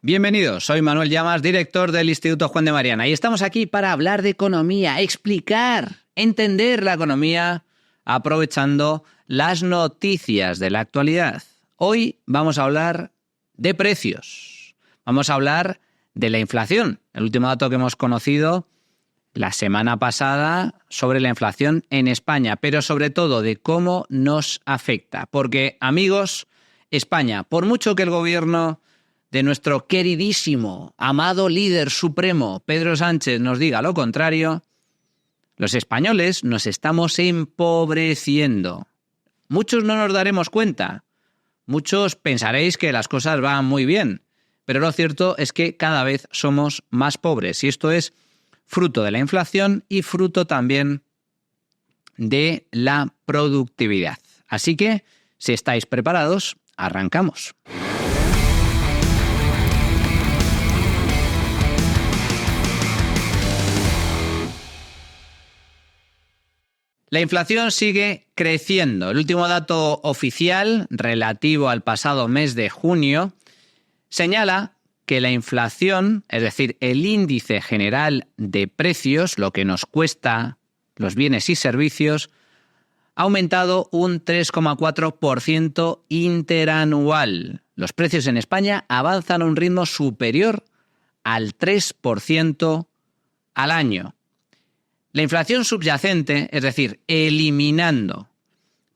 Bienvenidos, soy Manuel Llamas, director del Instituto Juan de Mariana, y estamos aquí para hablar de economía, explicar, entender la economía, aprovechando las noticias de la actualidad. Hoy vamos a hablar de precios, vamos a hablar de la inflación, el último dato que hemos conocido la semana pasada sobre la inflación en España, pero sobre todo de cómo nos afecta. Porque, amigos, España, por mucho que el gobierno de nuestro queridísimo, amado líder supremo, Pedro Sánchez, nos diga lo contrario, los españoles nos estamos empobreciendo. Muchos no nos daremos cuenta, muchos pensaréis que las cosas van muy bien, pero lo cierto es que cada vez somos más pobres y esto es fruto de la inflación y fruto también de la productividad. Así que, si estáis preparados, arrancamos. La inflación sigue creciendo. El último dato oficial relativo al pasado mes de junio señala que la inflación, es decir, el índice general de precios, lo que nos cuesta los bienes y servicios, ha aumentado un 3,4% interanual. Los precios en España avanzan a un ritmo superior al 3% al año. La inflación subyacente, es decir, eliminando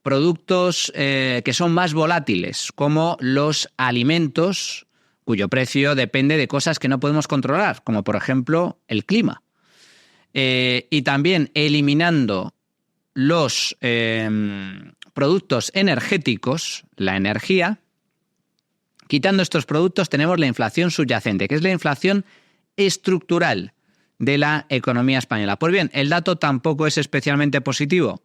productos que son más volátiles, como los alimentos, cuyo precio depende de cosas que no podemos controlar, como por ejemplo el clima. Y también eliminando los productos energéticos, la energía, quitando estos productos tenemos la inflación subyacente, que es la inflación estructural de la economía española. Pues bien, el dato tampoco es especialmente positivo,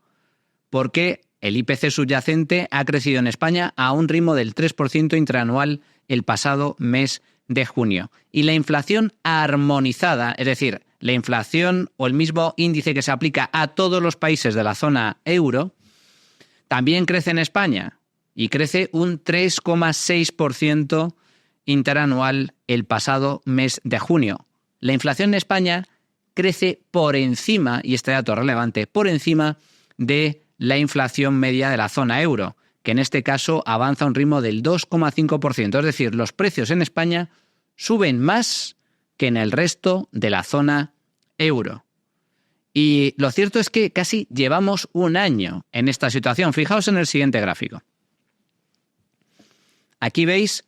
porque el IPC subyacente ha crecido en España a un ritmo del 3% interanual el pasado mes de junio. Y la inflación armonizada, es decir, la inflación o el mismo índice que se aplica a todos los países de la zona euro, también crece en España y crece un 3,6% interanual el pasado mes de junio. La inflación en España crece por encima, y este dato es relevante, por encima de la inflación media de la zona euro, que en este caso avanza a un ritmo del 2,5%. Es decir, los precios en España suben más que en el resto de la zona euro. Y lo cierto es que casi llevamos un año en esta situación. Fijaos en el siguiente gráfico. Aquí veis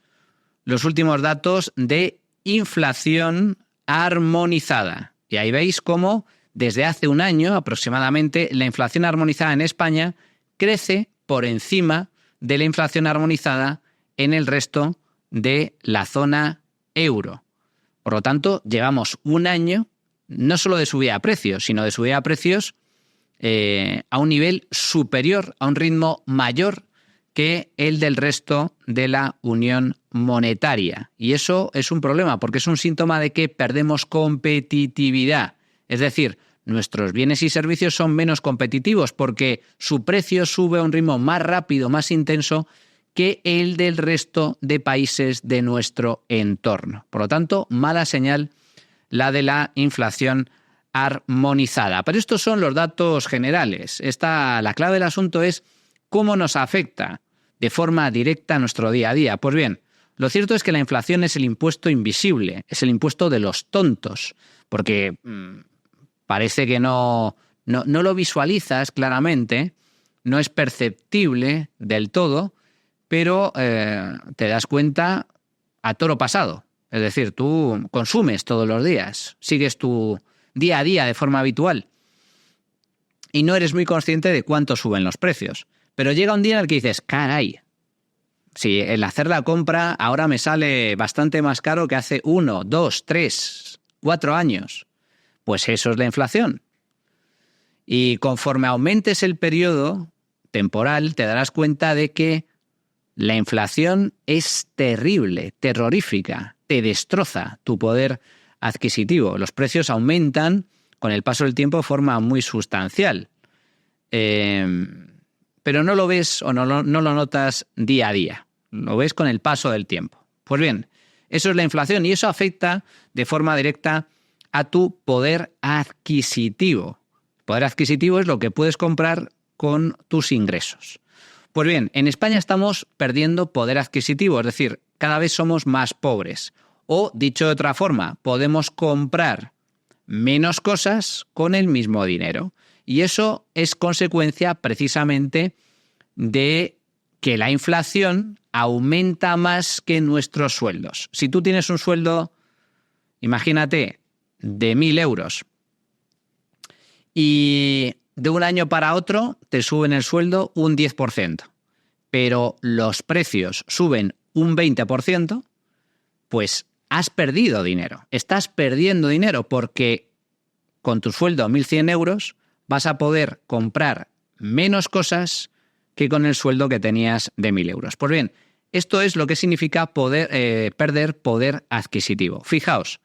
los últimos datos de inflación armonizada. Y ahí veis cómo desde hace un año aproximadamente la inflación armonizada en España crece por encima de la inflación armonizada en el resto de la zona euro. Por lo tanto, llevamos un año no solo de subida de precios, sino de subida de precios a un nivel superior, a un ritmo mayor que el del resto de la Unión Monetaria. Y eso es un problema, porque es un síntoma de que perdemos competitividad. Es decir, nuestros bienes y servicios son menos competitivos porque su precio sube a un ritmo más rápido, más intenso que el del resto de países de nuestro entorno. Por lo tanto, mala señal la de la inflación armonizada. Pero estos son los datos generales. La clave del asunto es cómo nos afecta de forma directa a nuestro día a día. Pues bien, lo cierto es que la inflación es el impuesto invisible, es el impuesto de los tontos, porque parece que no lo visualizas claramente, no es perceptible del todo, pero te das cuenta a toro pasado. Es decir, tú consumes todos los días, sigues tu día a día de forma habitual y no eres muy consciente de cuánto suben los precios. Pero llega un día en el que dices, caray, si el hacer la compra ahora me sale bastante más caro que hace 1, 2, 3, 4 años. Pues eso es la inflación. Y conforme aumentes el periodo temporal, te darás cuenta de que la inflación es terrible, terrorífica, te destroza tu poder adquisitivo. Los precios aumentan con el paso del tiempo de forma muy sustancial. Pero no lo ves o no lo notas día a día. Lo ves con el paso del tiempo. Pues bien, Eso es la inflación y eso afecta de forma directa a tu poder adquisitivo. Poder adquisitivo es lo que puedes comprar con tus ingresos. Pues bien, en España estamos perdiendo poder adquisitivo, es decir, cada vez somos más pobres. O, dicho de otra forma, podemos comprar menos cosas con el mismo dinero. Y eso es consecuencia precisamente de que la inflación aumenta más que nuestros sueldos. Si tú tienes un sueldo, imagínate, de 1.000 euros y de un año para otro te suben el sueldo un 10%, pero los precios suben un 20%, pues has perdido dinero. Estás perdiendo dinero porque con tu sueldo 1.100 euros vas a poder comprar menos cosas que con el sueldo que tenías de 1.000 euros. Pues bien, esto es lo que significa perder poder adquisitivo. Fijaos,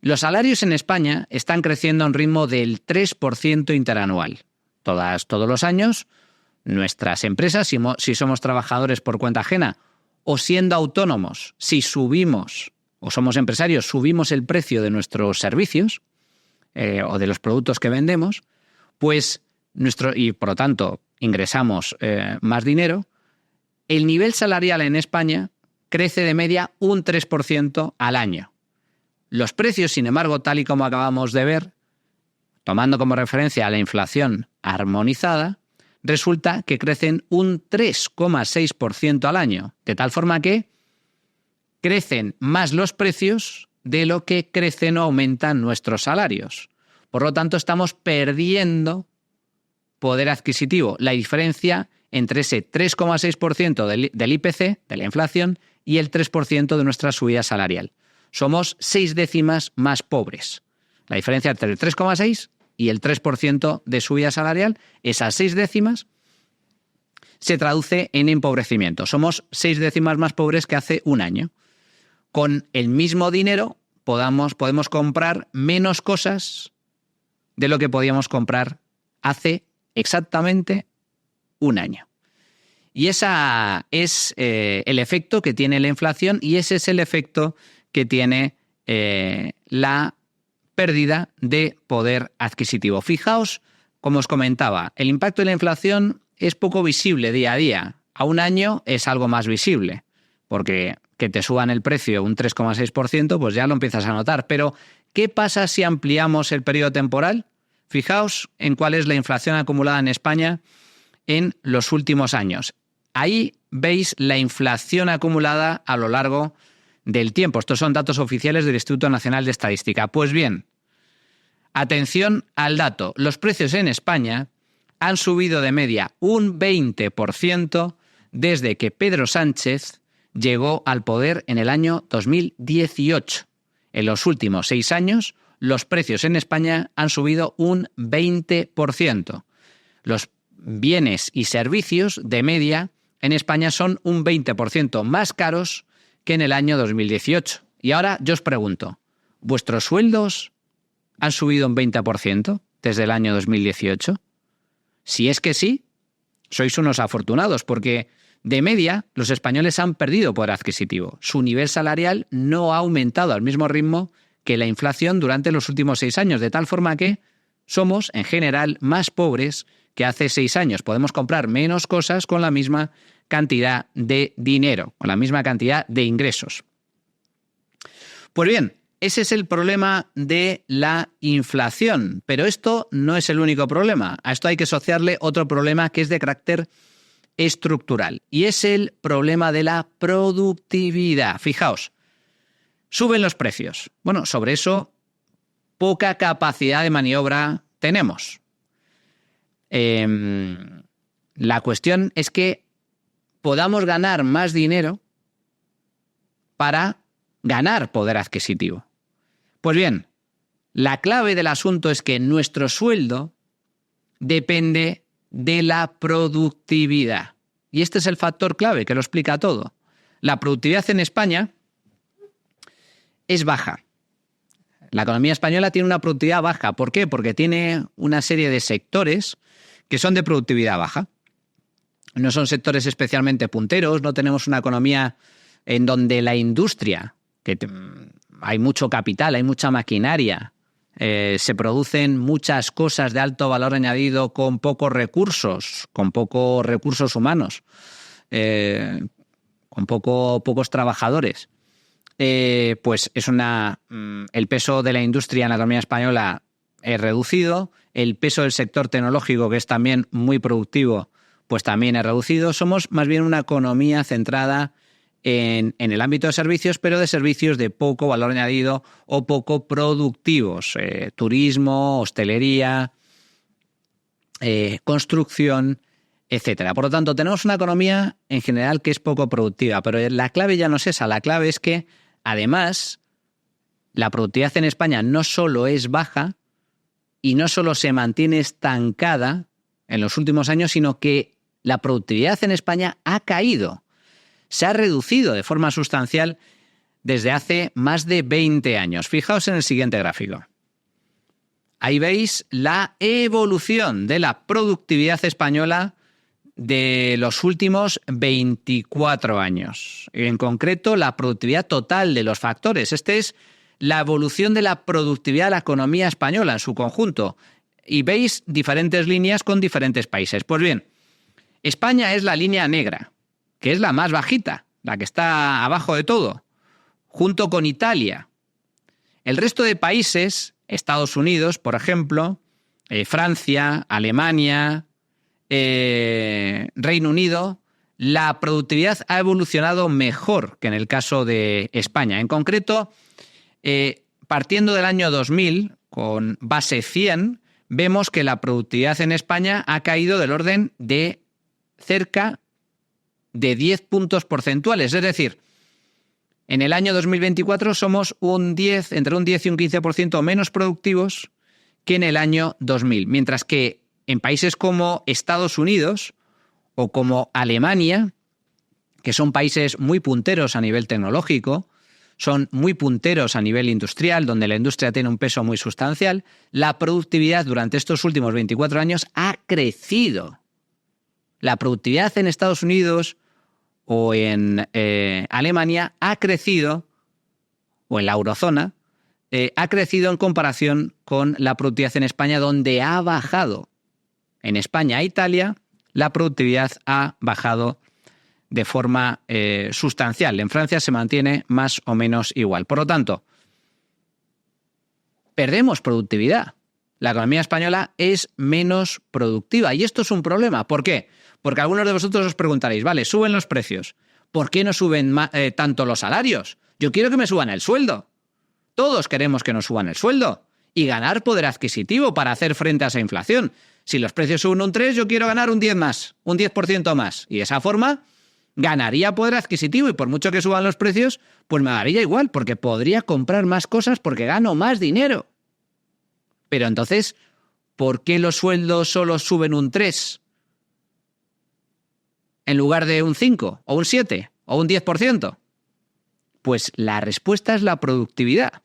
los salarios en España están creciendo a un ritmo del 3% interanual. Todos los años, nuestras empresas, si somos trabajadores por cuenta ajena o siendo autónomos, si subimos o somos empresarios, subimos el precio de nuestros servicios o de los productos que vendemos, pues y por lo tanto ingresamos más dinero, el nivel salarial en España crece de media un 3% al año. Los precios, sin embargo, tal y como acabamos de ver, tomando como referencia a la inflación armonizada, resulta que crecen un 3,6% al año, de tal forma que crecen más los precios de lo que crecen o aumentan nuestros salarios. Por lo tanto, estamos perdiendo poder adquisitivo. La diferencia entre ese 3,6% del IPC, de la inflación, y el 3% de nuestra subida salarial. Somos 6 décimas más pobres. La diferencia entre el 3,6 y el 3% de subida salarial, esas 6 décimas, se traduce en empobrecimiento. Somos 6 décimas más pobres que hace un año. Con el mismo dinero podemos comprar menos cosas de lo que podíamos comprar hace exactamente un año. Y ese es el efecto que tiene la inflación y ese es el efecto que tiene la pérdida de poder adquisitivo. Fijaos, como os comentaba, el impacto de la inflación es poco visible día a día. A un año es algo más visible, porque que te suban el precio un 3,6%, pues ya lo empiezas a notar. Pero, ¿qué pasa si ampliamos el periodo temporal? Fijaos en cuál es la inflación acumulada en España en los últimos años. Ahí veis la inflación acumulada a lo largo del tiempo. Estos son datos oficiales del Instituto Nacional de Estadística. Pues bien, atención al dato. Los precios en España han subido de media un 20% desde que Pedro Sánchez llegó al poder en el año 2018. En los últimos 6 años, los precios en España han subido un 20%. Los bienes y servicios de media en España son un 20% más caros que en el año 2018. Y ahora yo os pregunto, ¿vuestros sueldos han subido un 20% desde el año 2018? Si es que sí, sois unos afortunados, porque de media los españoles han perdido poder adquisitivo. Su nivel salarial no ha aumentado al mismo ritmo que la inflación durante los últimos 6 años, de tal forma que somos, en general, más pobres que hace 6 años. Podemos comprar menos cosas con la misma cantidad de dinero, con la misma cantidad de ingresos. Pues bien, ese es el problema de la inflación, pero esto no es el único problema. A esto hay que asociarle otro problema que es de carácter estructural, y es el problema de la productividad. Fijaos, suben los precios. Bueno, sobre eso poca capacidad de maniobra tenemos. La cuestión es que podamos ganar más dinero para ganar poder adquisitivo. Pues bien, la clave del asunto es que nuestro sueldo depende de la productividad. Y este es el factor clave que lo explica todo. La productividad en España es baja. La economía española tiene una productividad baja. ¿Por qué? Porque tiene una serie de sectores que son de productividad baja. No son sectores especialmente punteros, no tenemos una economía en donde la industria, hay mucho capital, hay mucha maquinaria, se producen muchas cosas de alto valor añadido con pocos recursos humanos, con pocos trabajadores, pues el peso de la industria en la economía española es reducido, el peso del sector tecnológico, que es también muy productivo, pues también es reducido. Somos más bien una economía centrada en el ámbito de servicios, pero de servicios de poco valor añadido o poco productivos. Turismo, hostelería, construcción, etcétera. Por lo tanto, tenemos una economía en general que es poco productiva, pero la clave ya no es esa. La clave es que, además, la productividad en España no solo es baja y no solo se mantiene estancada en los últimos años, sino que la productividad en España ha caído. Se ha reducido de forma sustancial desde hace más de 20 años. Fijaos en el siguiente gráfico. Ahí veis la evolución de la productividad española de los últimos 24 años. En concreto, la productividad total de los factores. Este es la evolución de la productividad de la economía española en su conjunto. Y veis diferentes líneas con diferentes países. Pues bien, España es la línea negra, que es la más bajita, la que está abajo de todo, junto con Italia. El resto de países, Estados Unidos, por ejemplo, Francia, Alemania, Reino Unido, la productividad ha evolucionado mejor que en el caso de España. En concreto, partiendo del año 2000, con base 100, vemos que la productividad en España ha caído del orden de cerca de 10 puntos porcentuales. Es decir, en el año 2024 somos entre un 10 y un 15% menos productivos que en el año 2000. Mientras que en países como Estados Unidos o como Alemania, que son países muy punteros a nivel tecnológico, son muy punteros a nivel industrial, donde la industria tiene un peso muy sustancial, la productividad durante estos últimos 24 años ha crecido. La productividad en Estados Unidos o en Alemania ha crecido, o en la eurozona, ha crecido en comparación con la productividad en España, donde ha bajado. En España e Italia, la productividad ha bajado de forma sustancial. En Francia se mantiene más o menos igual. Por lo tanto, perdemos productividad. La economía española es menos productiva y esto es un problema. ¿Por qué? Porque algunos de vosotros os preguntaréis, vale, suben los precios, ¿por qué no suben tanto los salarios? Yo quiero que me suban el sueldo. Todos queremos que nos suban el sueldo y ganar poder adquisitivo para hacer frente a esa inflación. Si los precios suben un 3, yo quiero ganar un 10 más, un 10% más. Y de esa forma ganaría poder adquisitivo y por mucho que suban los precios, pues me daría igual, porque podría comprar más cosas porque gano más dinero. Pero entonces, ¿por qué los sueldos solo suben un 3 en lugar de un 5 o un 7 o un 10%? Pues la respuesta es la productividad.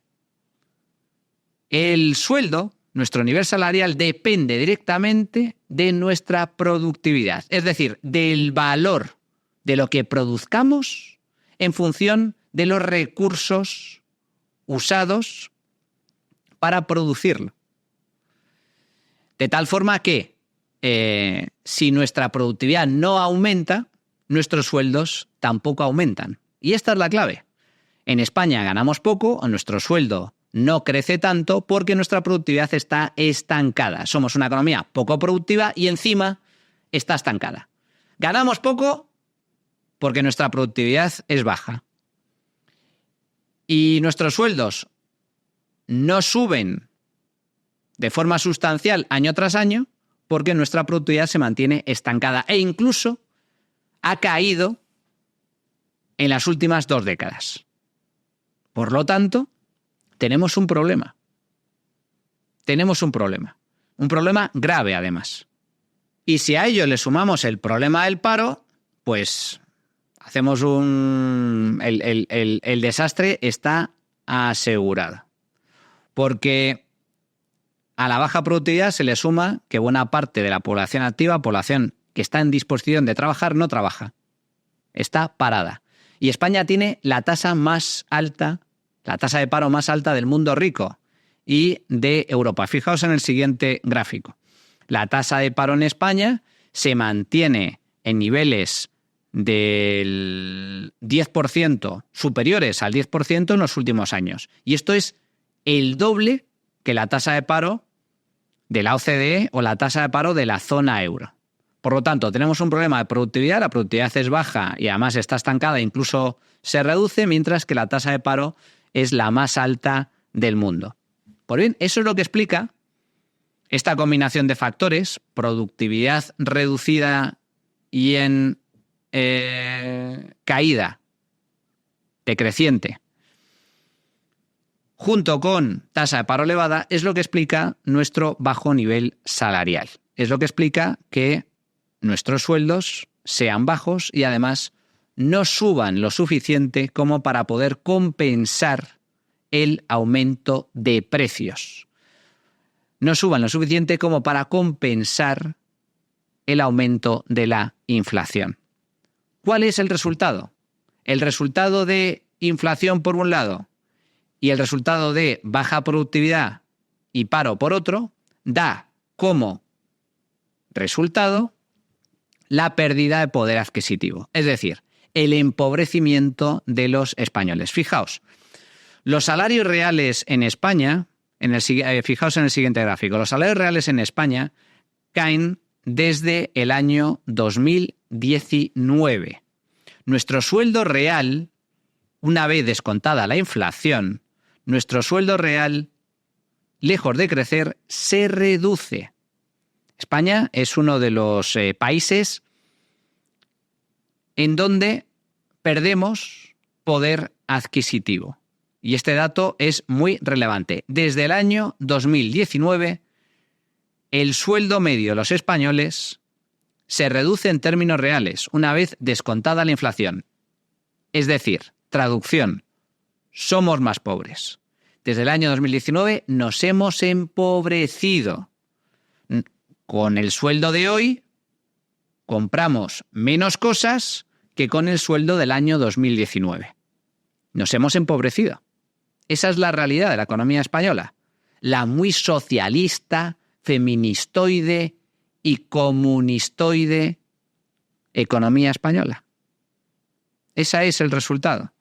El sueldo, nuestro nivel salarial, depende directamente de nuestra productividad, es decir, del valor de lo que produzcamos en función de los recursos usados para producirlo. De tal forma que si nuestra productividad no aumenta, nuestros sueldos tampoco aumentan. Y esta es la clave. En España ganamos poco, nuestro sueldo no crece tanto porque nuestra productividad está estancada. Somos una economía poco productiva y encima está estancada. Ganamos poco porque nuestra productividad es baja. Y nuestros sueldos no suben de forma sustancial año tras año porque nuestra productividad se mantiene estancada e incluso ha caído en las últimas 2 décadas. Por lo tanto, tenemos un problema. Tenemos un problema grave además. Y si a ello le sumamos el problema del paro, pues hacemos el desastre está asegurado. Porque a la baja productividad se le suma que buena parte de la población activa, población que está en disposición de trabajar, no trabaja. Está parada. Y España tiene la tasa más alta, la tasa de paro más alta del mundo rico y de Europa. Fijaos en el siguiente gráfico. La tasa de paro en España se mantiene en niveles del 10%, superiores al 10% en los últimos años. Y esto es el doble que la tasa de paro de la OCDE o la tasa de paro de la zona euro. Por lo tanto, tenemos un problema de productividad, la productividad es baja y además está estancada, incluso se reduce, mientras que la tasa de paro es la más alta del mundo. Pues bien, eso es lo que explica esta combinación de factores, productividad reducida y en caída decreciente, junto con tasa de paro elevada, es lo que explica nuestro bajo nivel salarial. Es lo que explica que nuestros sueldos sean bajos y además no suban lo suficiente como para poder compensar el aumento de precios. No suban lo suficiente como para compensar el aumento de la inflación. ¿Cuál es el resultado? El resultado de inflación por un lado y el resultado de baja productividad y paro por otro da como resultado la pérdida de poder adquisitivo, es decir, el empobrecimiento de los españoles. Fijaos, los salarios reales en España, fijaos en el siguiente gráfico, los salarios reales en España caen desde el año 2019. Nuestro sueldo real, una vez descontada la inflación, nuestro sueldo real, lejos de crecer, se reduce. España es uno de los países en donde perdemos poder adquisitivo. Y este dato es muy relevante. Desde el año 2019, el sueldo medio de los españoles se reduce en términos reales, una vez descontada la inflación. Es decir, traducción, somos más pobres. Desde el año 2019 nos hemos empobrecido. Con el sueldo de hoy compramos menos cosas que con el sueldo del año 2019. Nos hemos empobrecido. Esa es la realidad de la economía española. La muy socialista, feministoide y comunistoide economía española. Ese es el resultado.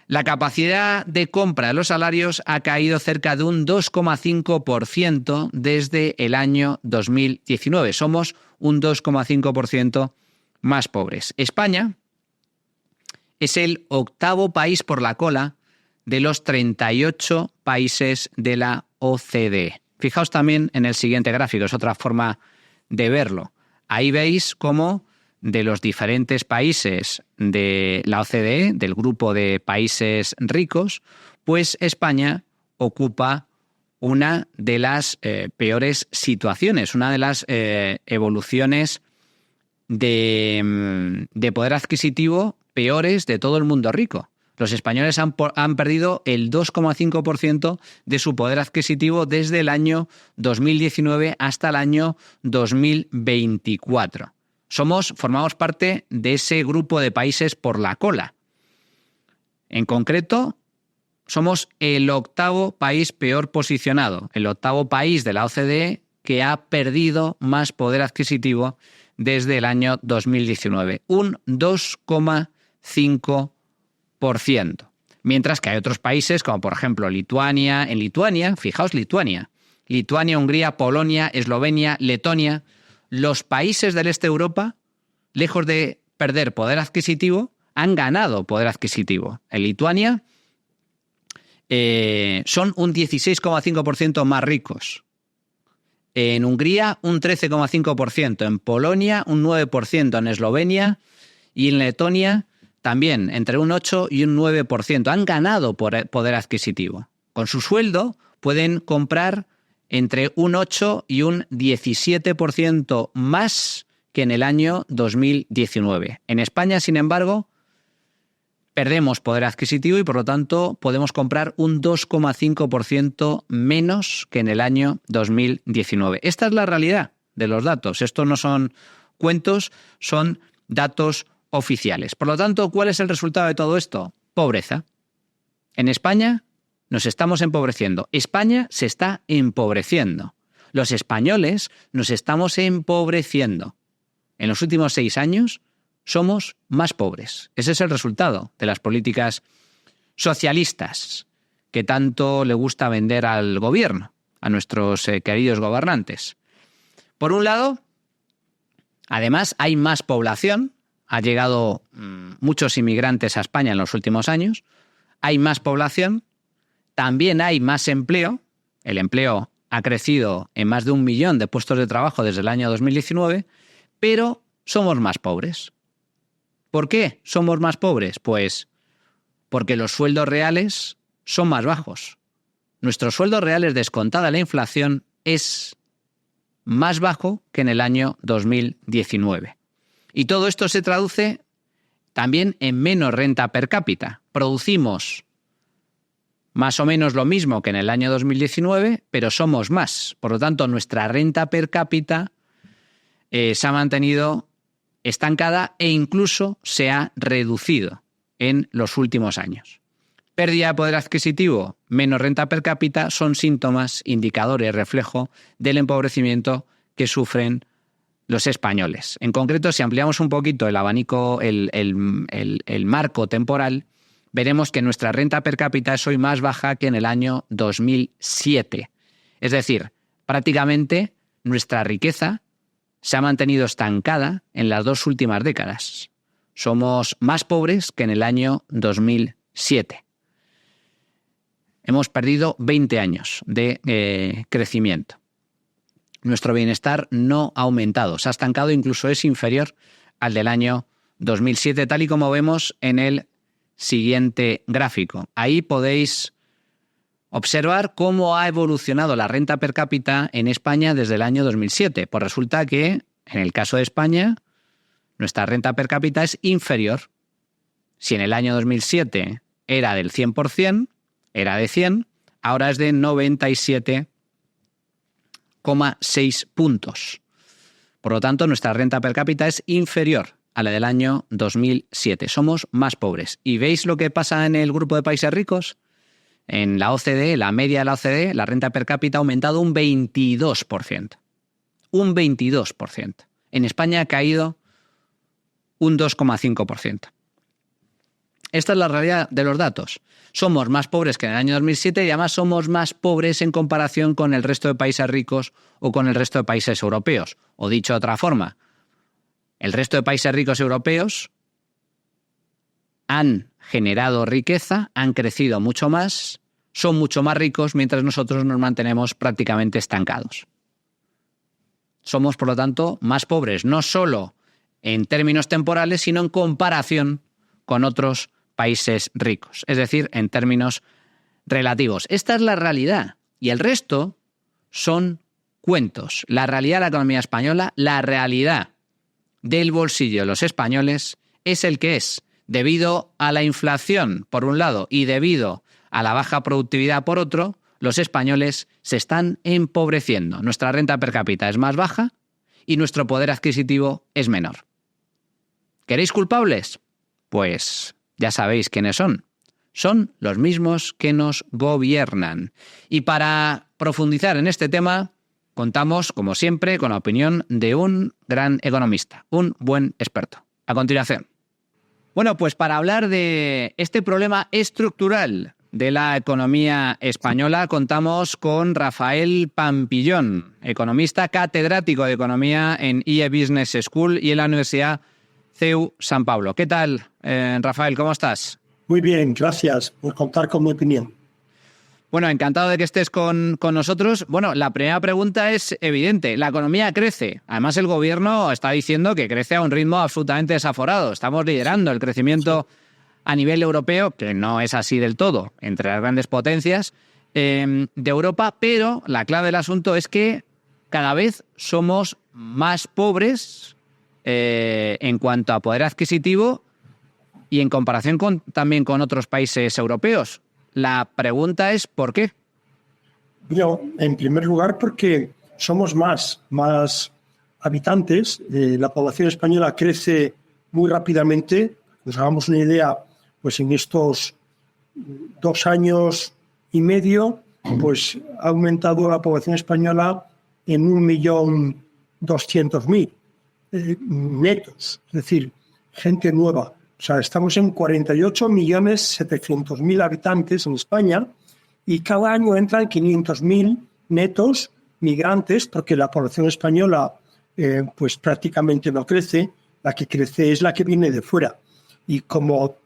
La capacidad de compra de los salarios ha caído cerca de un 2,5% desde el año 2019. Somos un 2,5% más pobres. España es el octavo país por la cola de los 38 países de la OCDE. Fijaos también en el siguiente gráfico, es otra forma de verlo. Ahí veis cómo de los diferentes países de la OCDE, del grupo de países ricos, pues España ocupa una de las peores situaciones, una de las evoluciones de poder adquisitivo peores de todo el mundo rico. Los españoles han perdido el 2,5% de su poder adquisitivo desde el año 2019 hasta el año 2024. Formamos parte de ese grupo de países por la cola. En concreto, somos el octavo país peor posicionado, el octavo país de la OCDE que ha perdido más poder adquisitivo desde el año 2019, un 2,5%. Mientras que hay otros países como por ejemplo Lituania. En Lituania, fijaos Lituania, Hungría, Polonia, Eslovenia, Letonia, los países del este de Europa, lejos de perder poder adquisitivo, han ganado poder adquisitivo. En Lituania son un 16,5% más ricos. En Hungría un 13,5%, en Polonia un 9%, en Eslovenia y en Letonia también entre un 8 y un 9%. Han ganado poder adquisitivo. Con su sueldo pueden comprar entre un 8 y un 17% más que en el año 2019. En España, sin embargo, perdemos poder adquisitivo y por lo tanto podemos comprar un 2,5% menos que en el año 2019. Esta es la realidad de los datos. Estos no son cuentos, son datos oficiales. Por lo tanto, ¿cuál es el resultado de todo esto? Pobreza. En España nos estamos empobreciendo. España se está empobreciendo. Los españoles nos estamos empobreciendo. En los últimos 6 años somos más pobres. Ese es el resultado de las políticas socialistas que tanto le gusta vender al gobierno, a nuestros queridos gobernantes. Por un lado, además hay más población. Ha llegado muchos inmigrantes a España en los últimos años. Hay más población. También hay más empleo. El empleo ha crecido en más de 1 millón de puestos de trabajo desde el año 2019, pero somos más pobres. ¿Por qué somos más pobres? Pues porque los sueldos reales son más bajos. Nuestros sueldos reales, descontada la inflación, es más bajo que en el año 2019. Y todo esto se traduce también en menos renta per cápita. Producimos más o menos lo mismo que en el año 2019, pero somos más. Por lo tanto, nuestra renta per cápita se ha mantenido estancada e incluso se ha reducido en los últimos años. Pérdida de poder adquisitivo, menos renta per cápita son síntomas, indicadores, reflejo del empobrecimiento que sufren los españoles. En concreto, si ampliamos un poquito el abanico, el marco temporal, veremos que nuestra renta per cápita es hoy más baja que en el año 2007. Es decir, prácticamente nuestra riqueza se ha mantenido estancada en las 2 últimas décadas. Somos más pobres que en el año 2007. Hemos perdido 20 años de crecimiento. Nuestro bienestar no ha aumentado, se ha estancado, incluso es inferior al del año 2007, tal y como vemos en el siguiente gráfico. Ahí podéis observar cómo ha evolucionado la renta per cápita en España desde el año 2007. Pues resulta que, en el caso de España, nuestra renta per cápita es inferior. Si en el año 2007 era del 100%, era de 100, ahora es de 97,6 puntos. Por lo tanto, nuestra renta per cápita es inferior a la del año 2007. Somos más pobres. ¿Y veis lo que pasa en el grupo de países ricos? En la OCDE, la media de la OCDE, la renta per cápita ha aumentado un 22%. Un 22%. En España ha caído un 2,5%. Esta es la realidad de los datos. Somos más pobres que en el año 2007 y además somos más pobres en comparación con el resto de países ricos o con el resto de países europeos. O dicho de otra forma, el resto de países ricos europeos han generado riqueza, han crecido mucho más, son mucho más ricos, mientras nosotros nos mantenemos prácticamente estancados. Somos, por lo tanto, más pobres, no solo en términos temporales, sino en comparación con otros países ricos, es decir, en términos relativos. Esta es la realidad y el resto son cuentos. La realidad de la economía española, la realidad del bolsillo de los españoles es el que es, debido a la inflación, por un lado, y debido a la baja productividad, por otro. Los españoles se están empobreciendo. Nuestra renta per cápita es más baja y nuestro poder adquisitivo es menor. ¿Queréis culpables? Pues ya sabéis quiénes son. Son los mismos que nos gobiernan. Y para profundizar en este tema, contamos, como siempre, con la opinión de un gran economista, un buen experto. A continuación. Bueno, pues para hablar de este problema estructural de la economía española, contamos con Rafael Pampillón, economista catedrático de Economía en IE Business School y en la Universidad CEU San Pablo. ¿Qué tal, Rafael? ¿Cómo estás? Muy bien, gracias por contar con mi opinión. Bueno, encantado de que estés con nosotros. Bueno, la primera pregunta es evidente. La economía crece. Además, el gobierno está diciendo que crece a un ritmo absolutamente desaforado. Estamos liderando el crecimiento a nivel europeo, que no es así del todo, entre las grandes potencias de Europa, pero la clave del asunto es que cada vez somos más pobres en cuanto a poder adquisitivo y en comparación también con otros países europeos. La pregunta es ¿por qué? Bueno, en primer lugar porque somos más habitantes. La población española crece muy rápidamente. Nos hagamos una idea, pues en estos 2 años y medio, pues ha aumentado la población española en 1.200.000 netos, es decir, gente nueva. O sea, estamos en 48.700.000 habitantes en España y cada año entran 500.000 netos migrantes, porque la población española pues prácticamente no crece. La que crece es la que viene de fuera. Y como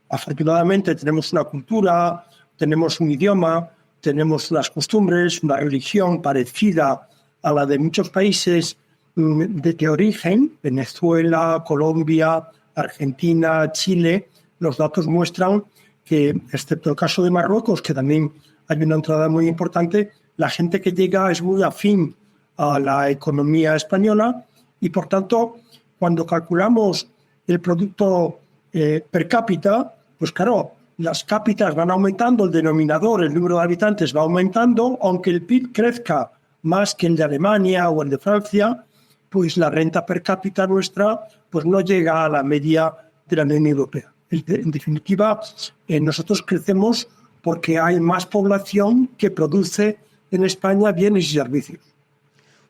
afortunadamente tenemos una cultura, tenemos un idioma, tenemos unas costumbres, una religión parecida a la de muchos países de origen, Venezuela, Colombia, Argentina, Chile, los datos muestran que, excepto el caso de Marruecos, que también hay una entrada muy importante, la gente que llega es muy afín a la economía española y, por tanto, cuando calculamos el producto per cápita, pues claro, las cápitas van aumentando, el denominador, el número de habitantes va aumentando, aunque el PIB crezca más que el de Alemania o el de Francia, pues la renta per cápita nuestra pues no llega a la media de la Unión Europea. En definitiva, nosotros crecemos porque hay más población que produce en España bienes y servicios.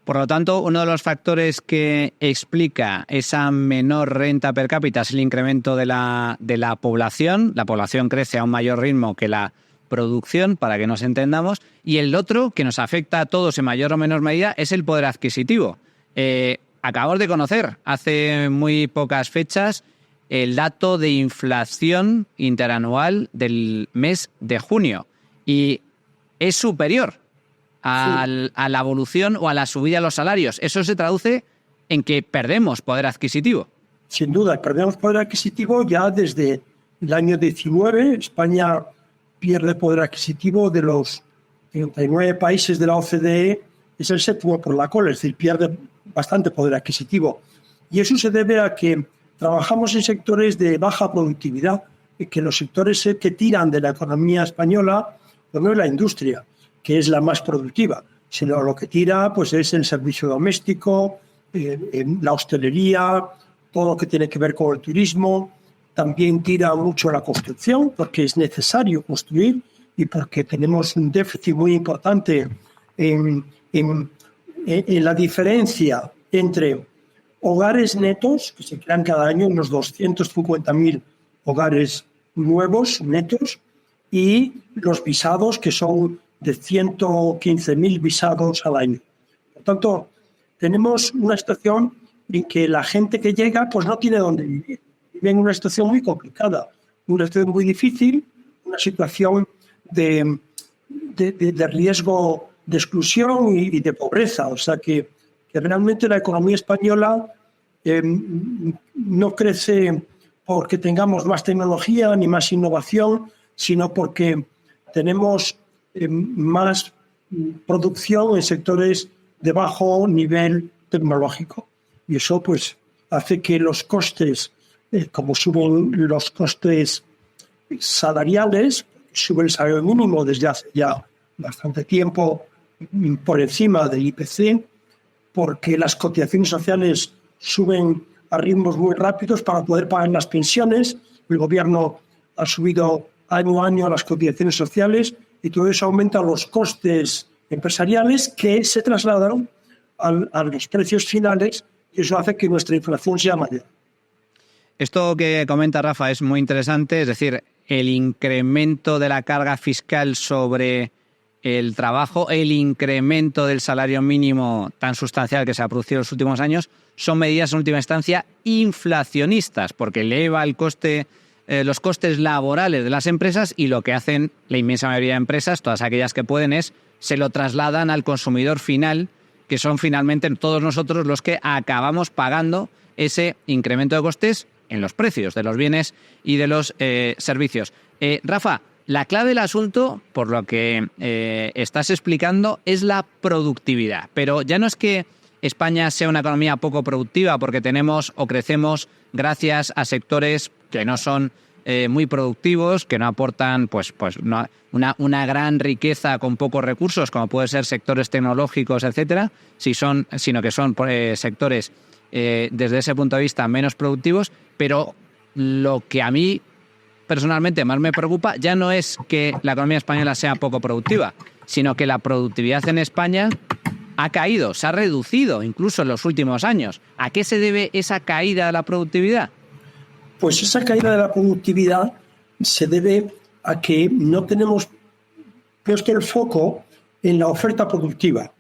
Por lo tanto, uno de los factores que explica esa menor renta per cápita es el incremento de la población. La población crece a un mayor ritmo que la producción, para que nos entendamos. Y el otro, que nos afecta a todos en mayor o menor medida, es el poder adquisitivo. Acabamos de conocer hace muy pocas fechas el dato de inflación interanual del mes de junio y es superior a la evolución o a la subida de los salarios. Eso se traduce en que perdemos poder adquisitivo. Sin duda, perdemos poder adquisitivo ya desde el año 19. España pierde poder adquisitivo de los 39 países de la OCDE, es el séptimo por la cola, es decir, pierde bastante poder adquisitivo. Y eso se debe a que trabajamos en sectores de baja productividad, que los sectores que tiran de la economía española pues no es la industria, que es la más productiva, sino lo que tira pues es el servicio doméstico, la hostelería, todo lo que tiene que ver con el turismo. También tira mucho la construcción, porque es necesario construir y porque tenemos un déficit muy importante en la diferencia entre hogares netos, que se crean cada año unos 250.000 hogares nuevos, netos, y los visados, que son de 115.000 visados al año. Por tanto, tenemos una situación en que la gente que llega pues no tiene dónde vivir. Vive en una situación muy complicada, una situación muy difícil, una situación de riesgo de exclusión y de pobreza. O sea que realmente la economía española no crece porque tengamos más tecnología ni más innovación, sino porque tenemos más producción en sectores de bajo nivel tecnológico. Y eso pues hace que los costes, como suben los costes salariales, sube el salario mínimo desde hace ya bastante tiempo por encima del IPC, porque las cotizaciones sociales suben a ritmos muy rápidos para poder pagar las pensiones. El gobierno ha subido año a año las cotizaciones sociales y todo eso aumenta los costes empresariales que se trasladan a los precios finales y eso hace que nuestra inflación sea mayor. Esto que comenta Rafa es muy interesante, es decir, el incremento de la carga fiscal sobre el trabajo, el incremento del salario mínimo tan sustancial que se ha producido en los últimos años, son medidas en última instancia inflacionistas, porque eleva el coste, los costes laborales de las empresas y lo que hacen la inmensa mayoría de empresas, todas aquellas que pueden, es se lo trasladan al consumidor final, que son finalmente todos nosotros los que acabamos pagando ese incremento de costes en los precios de los bienes y de los servicios. Rafa, la clave del asunto, por lo que estás explicando, es la productividad. Pero ya no es que España sea una economía poco productiva porque tenemos o crecemos gracias a sectores que no son muy productivos, que no aportan una gran riqueza con pocos recursos, como puede ser sectores tecnológicos, etcétera, sino que son sectores desde ese punto de vista menos productivos, pero lo que a mí personalmente más me preocupa ya no es que la economía española sea poco productiva, sino que la productividad en España ha caído, se ha reducido incluso en los últimos años. ¿A qué se debe esa caída de la productividad? Pues esa caída de la productividad se debe a que no tenemos puesto el foco en la oferta productiva.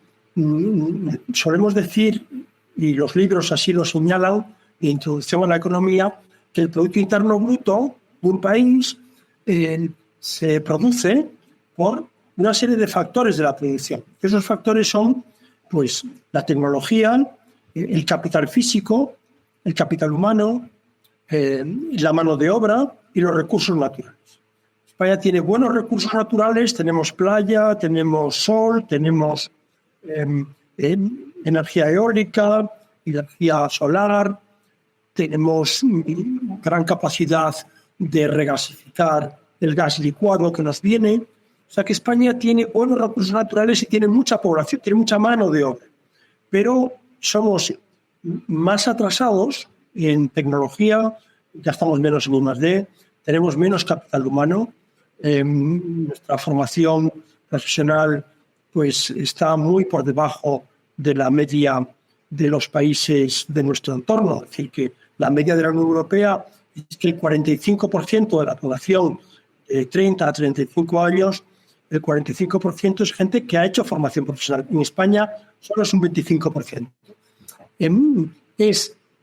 Solemos decir, y los libros así lo señalan, de Introducción a la Economía, que el Producto Interno Bruto de un país se produce por una serie de factores de la producción. Esos factores son pues, la tecnología, el capital físico, el capital humano, la mano de obra y los recursos naturales. España tiene buenos recursos naturales, tenemos playa, tenemos sol, tenemos energía eólica, energía solar, tenemos gran capacidad de regasificar el gas licuado que nos viene. O sea que España tiene buenos recursos naturales y tiene mucha población, tiene mucha mano de obra. Pero somos más atrasados en tecnología, gastamos menos en I+D, tenemos menos capital humano, nuestra formación profesional pues, está muy por debajo de la media de los países de nuestro entorno. Es decir, que la media de la Unión Europea es que el 45% de la población de 30 a 35 años, el 45% es gente que ha hecho formación profesional. En España solo es un 25%.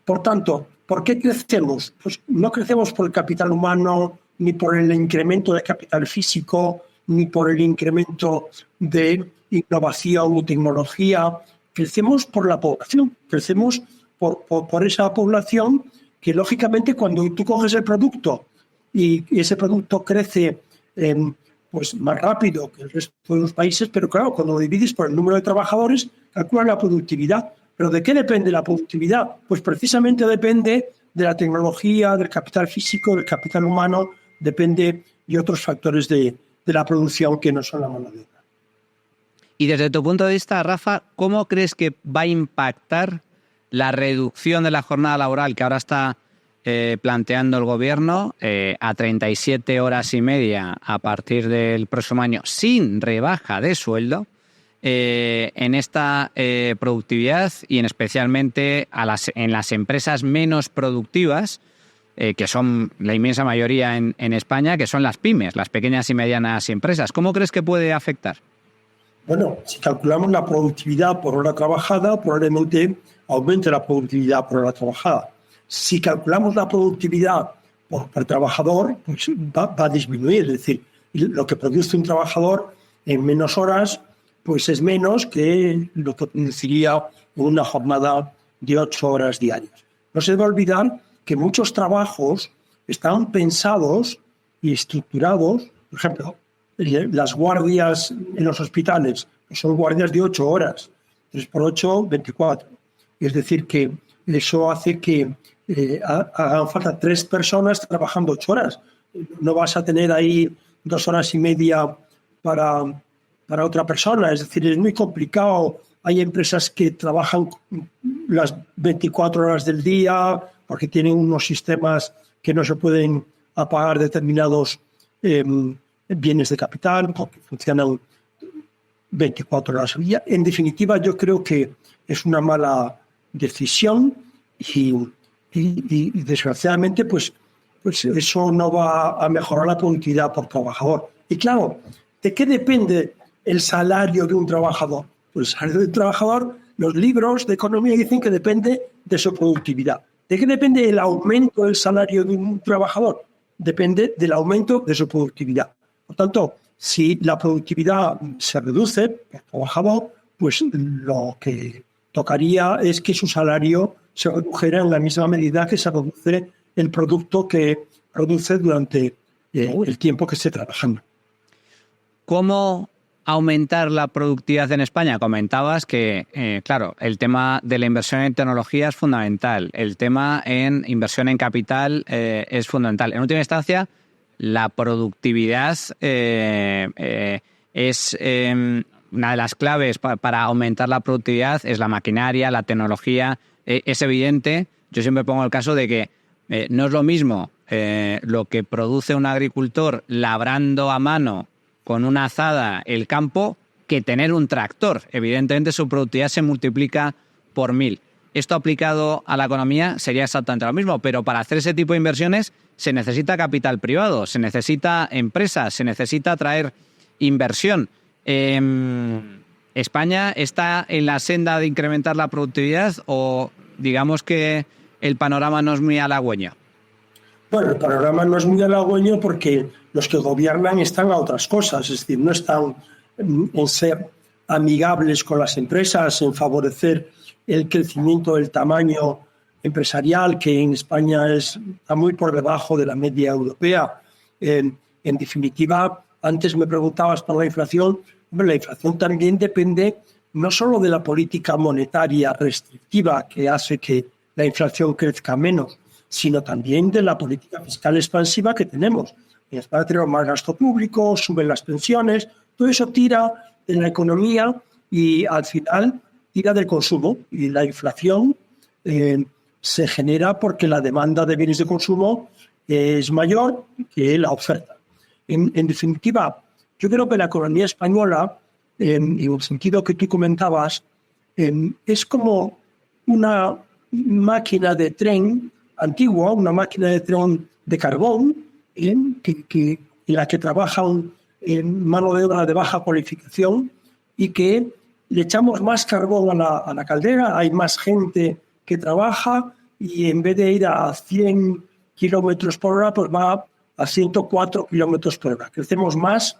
Por tanto, ¿por qué crecemos? Pues no crecemos por el capital humano, ni por el incremento de capital físico, ni por el incremento de innovación y tecnología. Crecemos por la población, crecemos por esa población que, lógicamente, cuando tú coges el producto y ese producto crece pues más rápido que el resto de los países, pero claro, cuando lo divides por el número de trabajadores, calculas la productividad. ¿Pero de qué depende la productividad? Pues precisamente depende de la tecnología, del capital físico, del capital humano, depende de otros factores de la producción que no son la mano de obra. Y desde tu punto de vista, Rafa, ¿cómo crees que va a impactar la reducción de la jornada laboral que ahora está planteando el gobierno a 37 horas y media a partir del próximo año sin rebaja de sueldo en esta productividad y especialmente en las empresas menos productivas, que son la inmensa mayoría en España, que son las pymes, las pequeñas y medianas empresas? ¿Cómo crees que puede afectar? Bueno, si calculamos la productividad por hora trabajada, probablemente aumente la productividad por hora trabajada. Si calculamos la productividad por trabajador, pues va a disminuir. Es decir, lo que produce un trabajador en menos horas, pues es menos que lo que produciría una jornada de 8 horas diarias. No se debe olvidar que muchos trabajos están pensados y estructurados, por ejemplo, las guardias en los hospitales son guardias de 8 horas, 3 por 8, 24. Es decir, que eso hace que hagan falta 3 personas trabajando 8 horas. No vas a tener ahí 2 horas y media para otra persona. Es decir, es muy complicado. Hay empresas que trabajan las 24 horas del día porque tienen unos sistemas que no se pueden apagar determinados bienes de capital, porque funcionan 24 horas al día. En definitiva, yo creo que es una mala decisión y desgraciadamente pues eso no va a mejorar la productividad por trabajador. Y claro, ¿de qué depende el salario de un trabajador? Pues el salario de un trabajador, los libros de economía dicen que depende de su productividad. ¿De qué depende el aumento del salario de un trabajador? Depende del aumento de su productividad. Por tanto, si la productividad se reduce por trabajador, pues lo que tocaría es que su salario se redujera en la misma medida que se reduce el producto que produce durante el tiempo que esté trabajando. ¿Cómo aumentar la productividad en España? Comentabas que, claro, el tema de la inversión en tecnología es fundamental, el tema en inversión en capital es fundamental. En última instancia, la productividad es una de las claves para aumentar la productividad es la maquinaria, la tecnología. Es evidente, yo siempre pongo el caso de que no es lo mismo lo que produce un agricultor labrando a mano con una azada el campo que tener un tractor. Evidentemente su productividad se multiplica por 1000. Esto aplicado a la economía sería exactamente lo mismo, pero para hacer ese tipo de inversiones se necesita capital privado, se necesita empresas, se necesita traer inversión. ¿España está en la senda de incrementar la productividad o digamos que el panorama no es muy halagüeño? Bueno, el panorama no es muy halagüeño porque los que gobiernan están a otras cosas, es decir, no están en ser amigables con las empresas, en favorecer el crecimiento del tamaño empresarial, que en España está muy por debajo de la media europea. En definitiva, antes me preguntabas por la inflación. La inflación también depende no solo de la política monetaria restrictiva, que hace que la inflación crezca menos, sino también de la política fiscal expansiva que tenemos. En España tenemos más gasto público, suben las pensiones, todo eso tira de la economía y al final tira del consumo. Y la inflación se genera porque la demanda de bienes de consumo es mayor que la oferta. En definitiva, yo creo que la economía española, en el sentido que tú comentabas, es como una máquina de tren antigua, una máquina de tren de carbón, en la que trabajan mano de obra de baja cualificación y que le echamos más carbón a la caldera, hay más gente que trabaja y en vez de ir a 100 kilómetros por hora, pues va a 104 kilómetros por hora. Crecemos más,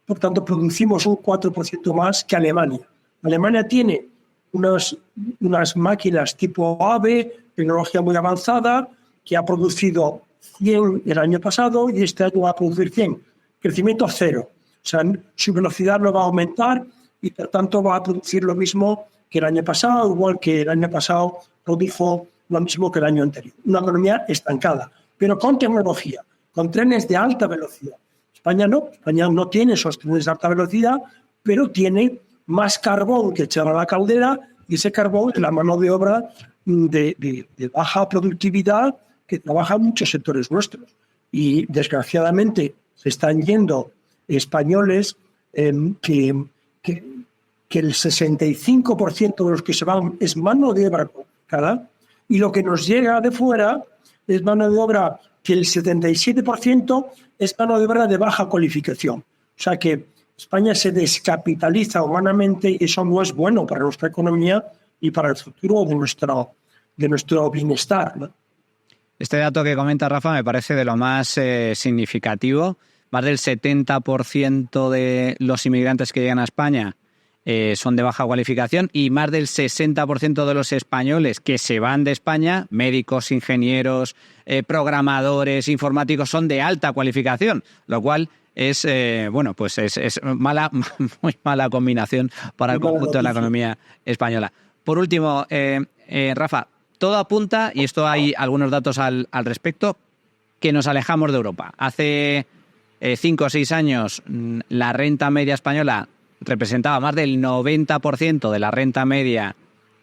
por tanto producimos un 4% más que Alemania. Alemania tiene unas máquinas tipo AVE, tecnología muy avanzada, que ha producido 100 el año pasado y este año va a producir 100. Crecimiento cero. O sea, su velocidad no va a aumentar y por tanto va a producir lo mismo que el año pasado, igual que el año pasado produjo lo mismo que el año anterior. Una economía estancada, pero con tecnología, con trenes de alta velocidad. España no tiene esos trenes de alta velocidad, pero tiene más carbón que echar a la caldera y ese carbón es la mano de obra de baja productividad que trabaja en muchos sectores nuestros. Y desgraciadamente se están yendo españoles que el 65% de los que se van es mano de obra cualificada y lo que nos llega de fuera es mano de obra que el 77% es mano de obra de baja cualificación. O sea que España se descapitaliza humanamente y eso no es bueno para nuestra economía y para el futuro de nuestro bienestar, ¿no? Este dato que comenta Rafa me parece de lo más significativo. Más del 70% de los inmigrantes que llegan a España son de baja cualificación y más del 60% de los españoles que se van de España, médicos, ingenieros, programadores, informáticos, son de alta cualificación, lo cual es muy mala combinación para el conjunto de la economía española. Por último, Rafa, todo apunta, y esto hay algunos datos al respecto, que nos alejamos de Europa. Hace 5 o 6 años la renta media española representaba más del 90% de la renta media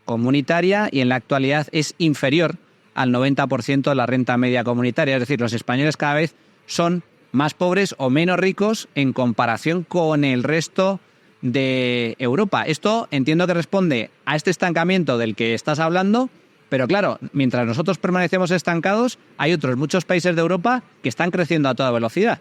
comunitaria y en la actualidad es inferior al 90% de la renta media comunitaria. Es decir, los españoles cada vez son más pobres o menos ricos en comparación con el resto de Europa. Esto entiendo que responde a este estancamiento del que estás hablando, pero claro, mientras nosotros permanecemos estancados, hay otros muchos países de Europa que están creciendo a toda velocidad.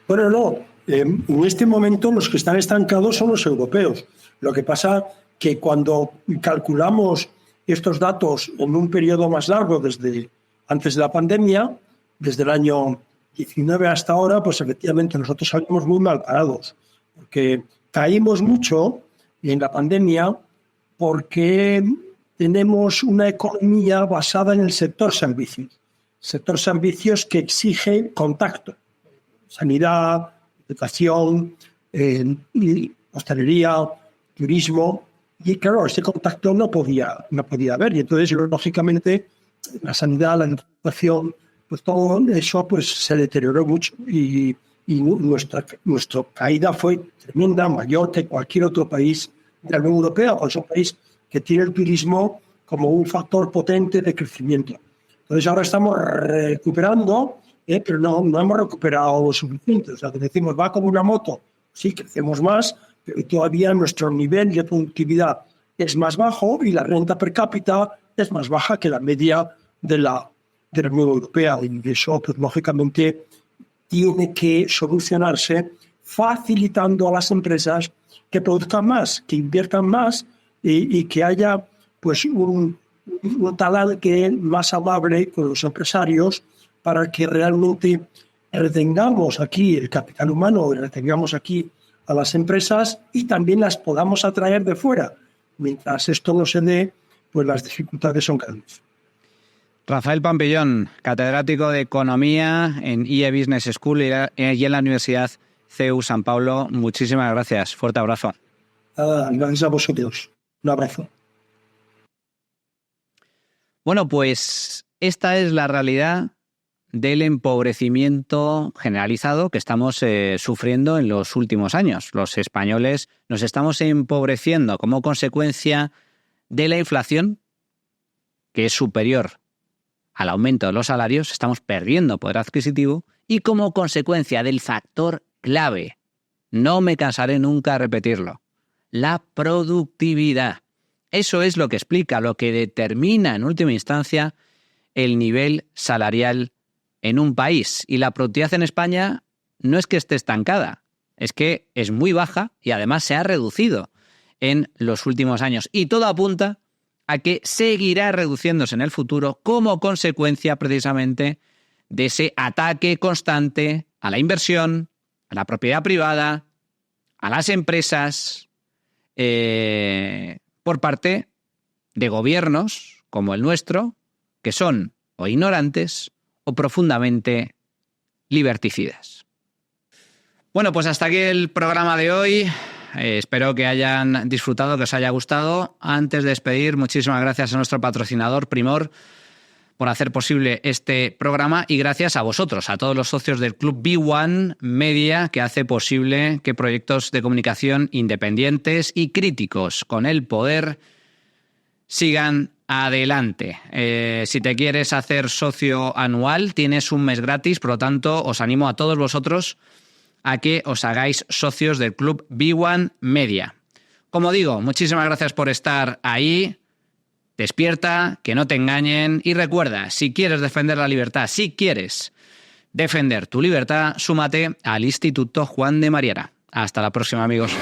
Bueno, no. En este momento los que están estancados son los europeos. Lo que pasa que cuando calculamos estos datos en un periodo más largo, desde antes de la pandemia, desde el año 19 hasta ahora, pues efectivamente nosotros salimos muy mal parados, porque caímos mucho en la pandemia porque tenemos una economía basada en el sector servicios. Sector servicios que exige contacto. Sanidad, educación, hostelería, turismo. Y claro, ese contacto no podía haber. Y entonces, lógicamente, la sanidad, la educación, pues todo eso pues, se deterioró mucho. Y y nuestra caída fue tremenda, mayor que cualquier otro país de la Unión Europea, o es un país que tiene el turismo como un factor potente de crecimiento. Entonces ahora estamos recuperando, pero no hemos recuperado lo suficiente. O sea, que decimos, va como una moto, sí, crecemos más, pero todavía nuestro nivel de productividad es más bajo y la renta per cápita es más baja que la media de la Unión Europea. Y eso, pues, lógicamente, tiene que solucionarse facilitando a las empresas que produzcan más, que inviertan más y que haya pues un talante más amable con los empresarios para que realmente retengamos aquí el capital humano y retengamos aquí a las empresas y también las podamos atraer de fuera. Mientras esto no se dé, pues las dificultades son grandes. Rafael Pampillón, catedrático de Economía en IE Business School y en la Universidad CEU San Pablo. Muchísimas gracias. Fuerte abrazo. Gracias a vosotros. Un abrazo. Bueno, pues esta es la realidad del empobrecimiento generalizado que estamos sufriendo en los últimos años. Los españoles nos estamos empobreciendo como consecuencia de la inflación, que es superior al aumento de los salarios, estamos perdiendo poder adquisitivo y como consecuencia del factor clave, no me cansaré nunca de repetirlo, la productividad. Eso es lo que explica, lo que determina en última instancia el nivel salarial en un país. Y la productividad en España no es que esté estancada, es que es muy baja y además se ha reducido en los últimos años. Y todo apunta a que seguirá reduciéndose en el futuro como consecuencia precisamente de ese ataque constante a la inversión, a la propiedad privada, a las empresas, por parte de gobiernos como el nuestro, que son o ignorantes o profundamente liberticidas. Bueno, pues hasta aquí el programa de hoy. Espero que hayan disfrutado, que os haya gustado. Antes de despedir, muchísimas gracias a nuestro patrocinador Primor por hacer posible este programa y gracias a vosotros, a todos los socios del Club B1 Media, que hace posible que proyectos de comunicación independientes y críticos con el poder sigan adelante. Si te quieres hacer socio anual, tienes un mes gratis, por lo tanto, os animo a todos vosotros a que os hagáis socios del Club B1 Media. Como digo, muchísimas gracias por estar ahí. Despierta, que no te engañen y recuerda, si quieres defender la libertad, si quieres defender tu libertad, súmate al Instituto Juan de Mariana. Hasta la próxima, amigos.